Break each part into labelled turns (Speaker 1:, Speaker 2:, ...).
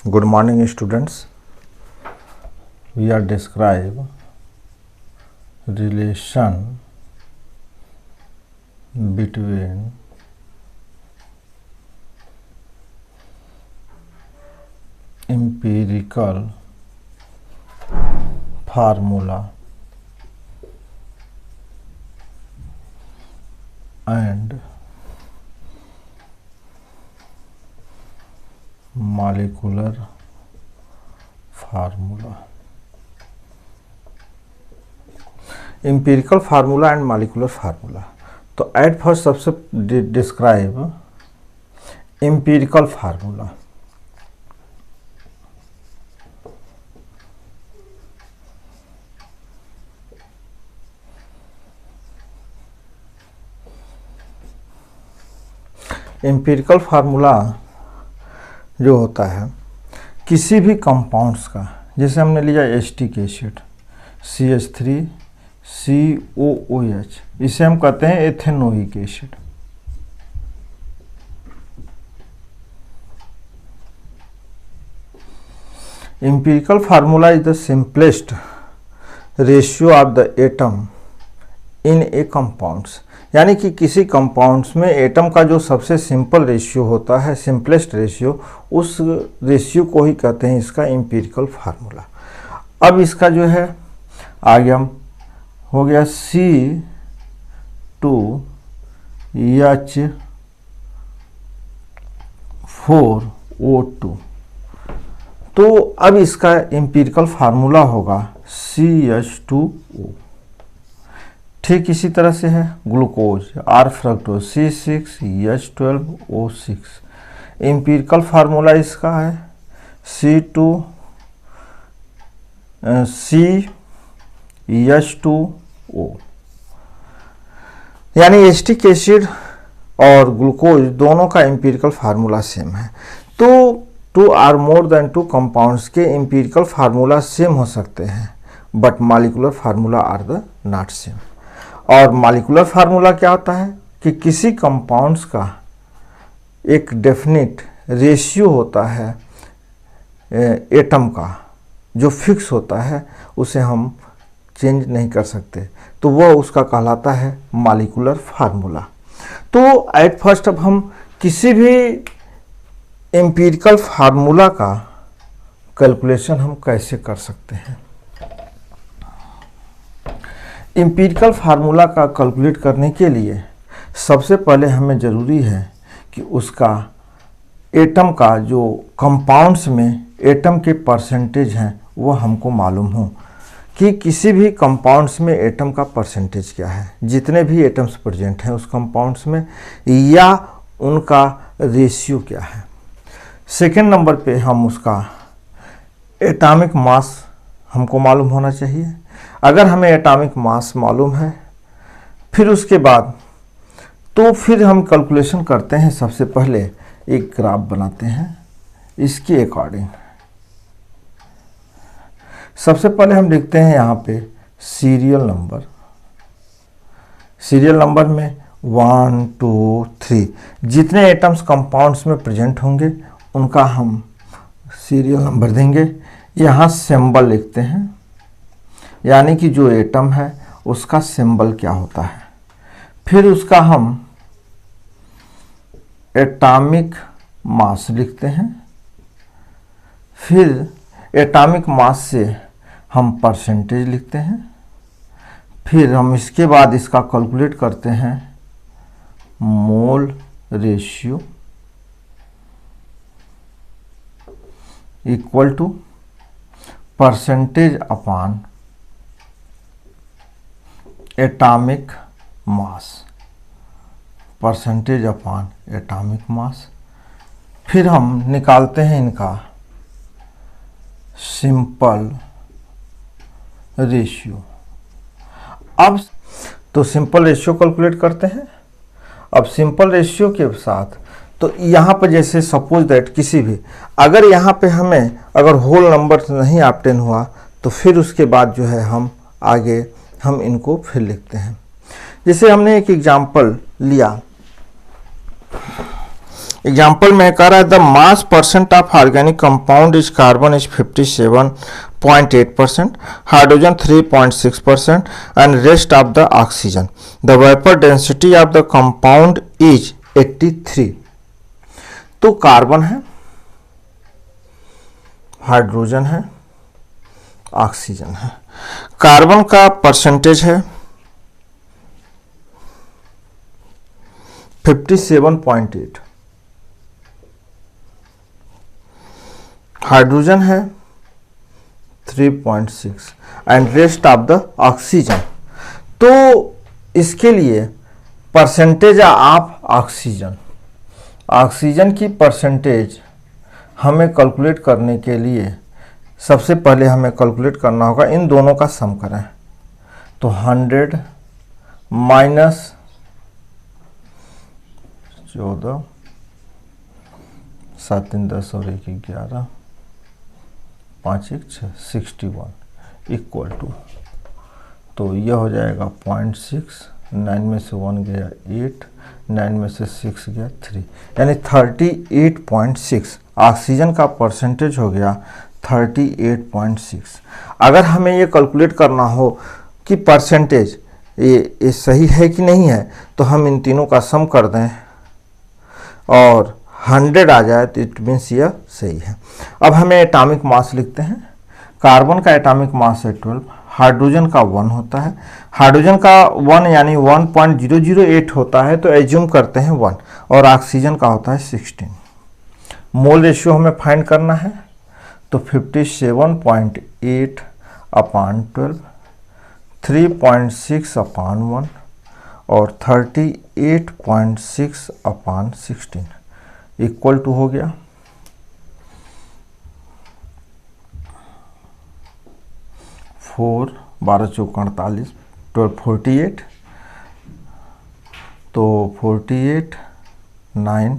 Speaker 1: Good morning, students. We are describe relation between empirical formula and molecular formula. Empirical formula and molecular formula. तो at first सबसे describe empirical formula. Empirical formula जो होता है किसी भी compounds का, जैसे हमने लिया एसिटिक एसिड CH3COOH, इसे हम कहते हैं ethanoic acid. Empirical formula is the simplest ratio of the atom in A compounds, यानी कि किसी कंपाउंड्स में एटम का जो सबसे सिंपल रेशियो होता है, सिंपलेस्ट रेशियो, उस रेशियो को ही कहते हैं इसका एम्पिरिकल फार्मूला। अब इसका जो है आगे हम हो गया C2H4O2, तो अब इसका एम्पिरिकल फार्मूला होगा CH2O। ठीक इसी तरह से है glucose R fructose C6H12O6, empirical formula इसका है CH2O। यानी एसिटिक एसिड और ग्लूकोज दोनों का एम्पिरिकल फार्मूला सेम है। तो two or more than two compounds के एम्पिरिकल फार्मूला सेम हो सकते हैं, but molecular formula are the not same. और मॉलिक्यूलर फार्मूला क्या होता है कि किसी कंपाउंड्स का एक डेफिनिट रेशियो होता है एटम का, जो फिक्स होता है, उसे हम चेंज नहीं कर सकते, तो वह उसका कहलाता है मॉलिक्यूलर फार्मूला। तो एट फर्स्ट अब हम किसी भी एम्पिरिकल फार्मूला का कैलकुलेशन हम कैसे कर सकते हैं। एम्पिरिकल फार्मूला का कैलकुलेट करने के लिए सबसे पहले हमें ज़रूरी है कि उसका एटम का जो कंपाउंड्स में एटम के परसेंटेज हैं वो हमको मालूम हो कि किसी भी कंपाउंड्स में एटम का परसेंटेज क्या है, जितने भी एटम्स प्रेजेंट हैं उस कंपाउंड्स में, या उनका रेशियो क्या है। सेकेंड नंबर पे हम उसका एटॉमिक मास हमको मालूम होना चाहिए। अगर हमें एटॉमिक मास मालूम है, फिर उसके बाद तो फिर हम कैलकुलेशन करते हैं। सबसे पहले एक ग्राफ बनाते हैं इसके अकॉर्डिंग। सबसे पहले हम लिखते हैं यहाँ पे सीरियल नंबर। सीरियल नंबर में 1 2 3 जितने एटम्स कंपाउंड्स में प्रेजेंट होंगे उनका हम सीरियल नंबर देंगे। यहाँ सिंबल लिखते हैं, यानी कि जो एटम है उसका सिंबल क्या होता है। फिर उसका हम एटॉमिक मास लिखते हैं। फिर एटॉमिक मास से हम परसेंटेज लिखते हैं। फिर हम इसके बाद इसका कैलकुलेट करते हैं mole ratio equal to percentage upon atomic mass, percentage upon atomic mass. फिर हम निकालते हैं इनका सिंपल रेशियो। अब तो सिंपल रेशियो कैलकुलेट करते हैं। अब सिंपल रेशियो के साथ तो यहाँ पर जैसे सपोज दैट किसी भी, अगर यहाँ पे हमें अगर होल नंबर नहीं ऑब्टेन हुआ तो फिर उसके बाद जो है हम आगे हम इनको फिर लिखते हैं। जैसे हमने एक एग्जांपल लिया एग्जाम्पल में कह रहा है the mass percent of organic compound is carbon is 57.8%, hydrogen 3.6% and rest of the oxygen. The vapour density of the compound is 83। तो कार्बन है, हाइड्रोजन है, ऑक्सीजन है। कार्बन का परसेंटेज है 57.8, हाइड्रोजन है 3.6 and rest of the oxygen. तो इसके लिए परसेंटेज ऑफ ऑक्सीजन, ऑक्सीजन की परसेंटेज हमें कैलकुलेट करने के लिए सबसे पहले हमें कैलकुलेट करना होगा, इन दोनों का सम करें तो 100 माइनस 14, 7 3 10 और 1 11, 5 1 6 61 इक्वल टू, तो यह हो जाएगा 0.6, 9 में से 1 गया 8, 9 में से 6 गया 3, यानी 38.6 ऑक्सीजन का परसेंटेज हो गया 38.6। अगर हमें ये कैलकुलेट करना हो कि परसेंटेज ये सही है कि नहीं है, तो हम इन तीनों का सम कर दें और 100 आ जाए तो इट मीन्स यह सही है। अब हमें एटॉमिक मास लिखते हैं। कार्बन का एटॉमिक मास है 12, हाइड्रोजन का 1 होता है, हाइड्रोजन का 1 यानी 1.008 होता है, तो एज्यूम करते हैं 1, और ऑक्सीजन का होता है 16। मोल रेशियो हमें फाइंड करना है, तो 57.8 अपान 12, 3.6 अपान 1 और 38.6 अपान 16 इक्वल टू हो गया 4, 12 चौका 48, 12 48, तो 48 9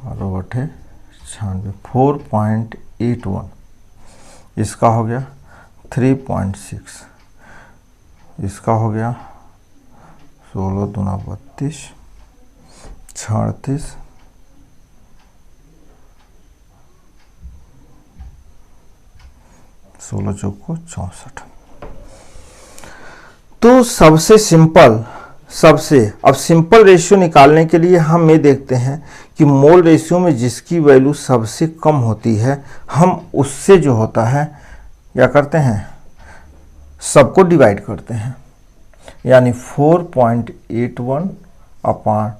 Speaker 1: और 8 96, 4.81 इसका हो गया 3.6, इसका हो गया 16 दूना 32, 36, 16 चौको 64। तो सबसे सिंपल, अब सिंपल रेशियो निकालने के लिए हम ये देखते हैं कि मोल रेशियो में जिसकी वैल्यू सबसे कम होती है, हम उससे जो होता है क्या करते हैं, सबको डिवाइड करते हैं, यानी 4.81 अपान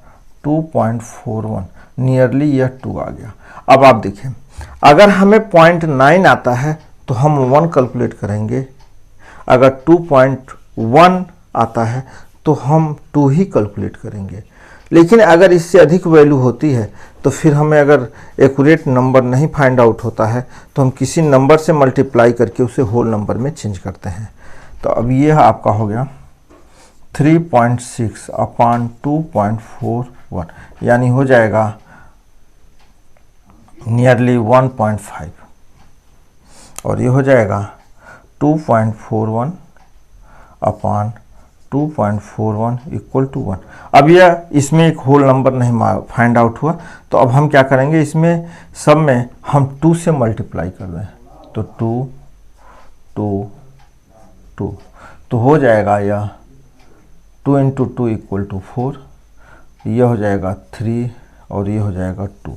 Speaker 1: 2.41, नियरली यह 2 आ गया। अब आप देखें, अगर हमें 0.9 आता है तो हम 1 कैलकुलेट करेंगे, अगर 2.1 आता है तो हम 2 ही कैलकुलेट करेंगे, लेकिन अगर इससे अधिक वैल्यू होती है तो फिर हमें अगर एक्यूरेट नंबर नहीं फाइंड आउट होता है तो हम किसी नंबर से मल्टीप्लाई करके उसे होल नंबर में चेंज करते हैं। तो अब ये आपका हो गया 3.6 अपान 2.41, यानी हो जाएगा नियरली 1.5, और ये हो जाएगा 2.41 अपान 2.41 इक्वल टू 1। अब यह इसमें एक होल नंबर नहीं फाइंड आउट हुआ, तो अब हम क्या करेंगे, इसमें सब में हम 2 से मल्टीप्लाई कर दें, तो 2 2 2, तो हो जाएगा यह 2 × 2 इक्वल टू 4, यह हो जाएगा 3 और ये हो जाएगा 2।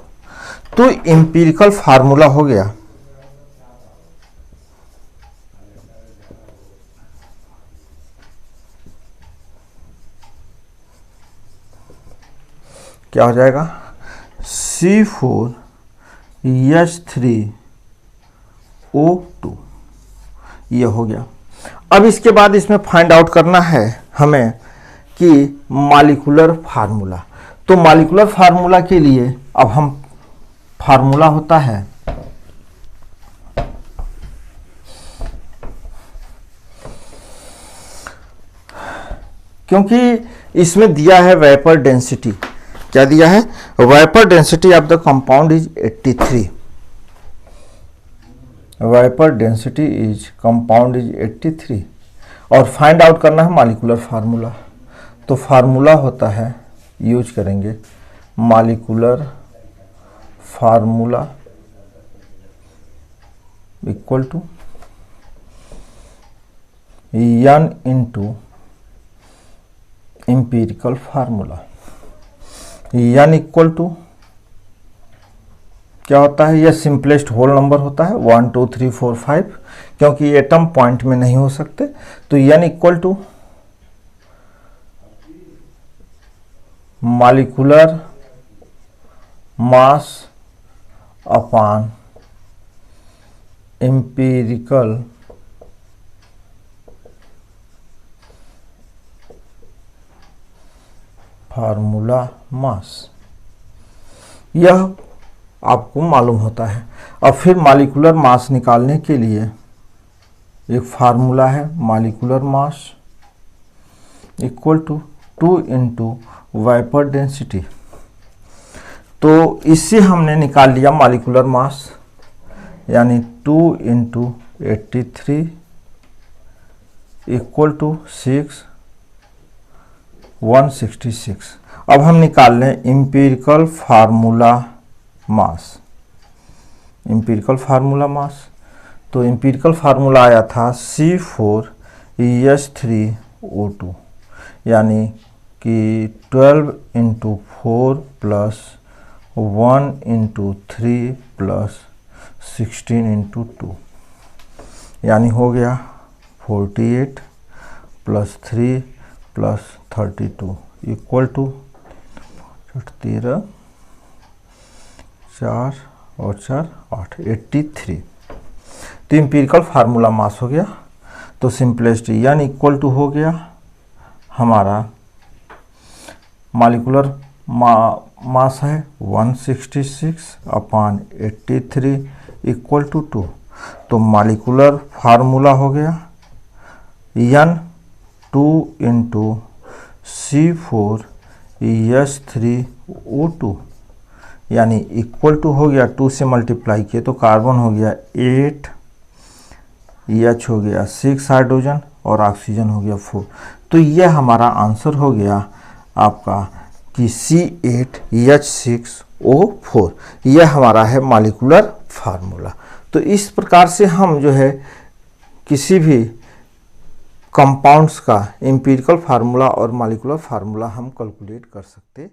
Speaker 1: तो एम्पिरिकल फार्मूला हो गया। क्या हो जाएगा, C4H3O2, ये हो गया। अब इसके बाद इसमें फाइंड आउट करना है हमें कि मॉलिक्यूलर फार्मूला। तो मॉलिक्यूलर फार्मूला के लिए अब हम फार्मूला होता है क्योंकि इसमें दिया है वेपर डेंसिटी, क्या दिया है, vapour density of the compound is 83, vapour density is compound is 83, और फाइंड आउट करना है मॉलिक्यूलर फार्मूला। तो फार्मूला होता है, यूज करेंगे molecular formula equal to n into empirical formula. n equal to क्या होता है, यह सिंपलेस्ट होल नंबर होता है 1 2 3 4 5, क्योंकि एटम पॉइंट में नहीं हो सकते। तो n equal to molecular mass upon empirical formula mass, यह आपको मालूम होता है। अब फिर मॉलिक्यूलर मास निकालने के लिए एक फार्मूला है, molecular mass equal to 2 into vapour density. तो इससे हमने निकाल लिया मॉलिक्यूलर मास, यानी 2 इंटू 83 इक्वल टू 166। अब हम निकाल लें एम्पिरिकल फार्मूला मास। एम्पिरिकल फार्मूला मास, तो एम्पिरिकल फार्मूला आया था C4H3O2, यानी कि 12 into 4 plus 1 into 3 plus 16 into 2, यानी हो गया 48 प्लस 3 प्लस 32 इक्वल टू 13 4 और 4 8 83। तो एम्पिरिकल फार्मूला मास हो गया। तो सिंपलेस्ट n इक्वल टू हो गया हमारा मॉलिक्यूलर मास है 166 अपॉन 83 इक्वल टू 2। तो मॉलिक्यूलर फार्मूला हो गया n 2 इंटू C4H3O2, यानी इक्वल टू हो गया 2 से मल्टीप्लाई किए तो कार्बन हो गया 8, H हो गया 6 हाइड्रोजन और ऑक्सीजन हो गया 4। तो यह हमारा आंसर हो गया आपका कि C8H6O4, यह हमारा है मॉलिक्यूलर फार्मूला। तो इस प्रकार से हम जो है किसी भी कंपाउंड्स का एम्पिरिकल फार्मूला और मॉलिक्यूलर फार्मूला हम कैलकुलेट कर सकते